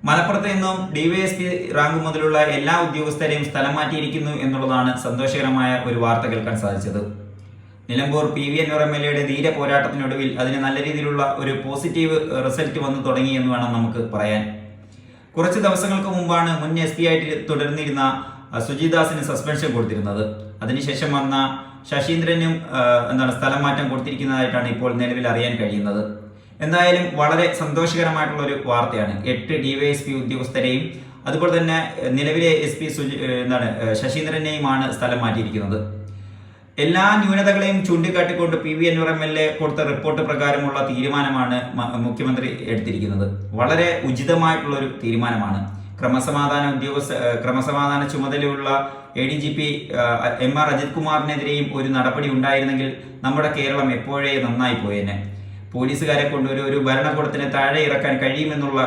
മലപ്പുറത്ത് നിന്നും DYSP rank മുതലുള്ള എല്ലാ ഉദ്യോഗസ്ഥരെയും സ്ഥലം മാറ്റിയിരിക്കുന്നു എന്നുള്ളതാണ് സന്തോഷകരമായ ഒരു വാർത്ത കേൾക്കാൻ സാധിച്ചത്. നിലമ്പൂർ PV അൻവർ MLA ധീര പോരാട്ടത്തിനൊടുവിൽ അതിന് നല്ല രീതിയിലുള്ള ഒരു പോസിറ്റീവ് റിസൾട്ട് വന്നു തുടങ്ങിയെന്ന് വേണം നമുക്ക് പറയാൻ. കുറച്ച് ദിവസങ്ങൾക്ക് മുമ്പാണ് മുൻ SP ആയിട്ട് തുടർന്നിരുന്ന സുജിദാസിന് സസ്പെൻഷൻ കൊടുത്തിരുന്നത്. അതിനുശേഷം വന്ന ശശീന്ദ്രനും സ്ഥലം മാറ്റം കൊടുത്തിരിക്കുന്നതായിട്ടാണ് ഇപ്പോൾ നിലവിൽ അറിയാൻ കഴിയുന്നത്. എന്തായാലും വളരെ സന്തോഷകരമായിട്ടുള്ള ഒരു വാർത്തയാണ്. 8 DYSP ഉദ്യോഗസ്ഥരെയും അതുപോലെ തന്നെ നിലവിലെ SP ശശീന്ദ്രനെയുമാണ് സ്ഥലം മാറ്റിയിരിക്കുന്നത്. എല്ലാ ന്യൂനതകളെയും ചൂണ്ടിക്കാട്ടിക്കൊണ്ട് PV അൻവർ MLA കൊടുത്ത റിപ്പോർട്ട് പ്രകാരമുള്ള തീരുമാനമാണ് മുഖ്യമന്ത്രി എടുത്തിരിക്കുന്നത്. വളരെ ഉചിതമായിട്ടുള്ള ഒരു തീരുമാനമാണ്. ക്രമസമാധാന ചുമതലയുള്ള ADGP MR അജിത് കുമാറിനെതിരെയും ഒരു നടപടി ഉണ്ടായിരുന്നെങ്കിൽ നമ്മുടെ കേരളം എപ്പോഴേ നന്നായി പോയേനെ. പോലീസുകാരെ കൊണ്ട് ഒരു ഭരണകൂടത്തിനെ താഴെ ഇറക്കാൻ കഴിയുമെന്നുള്ള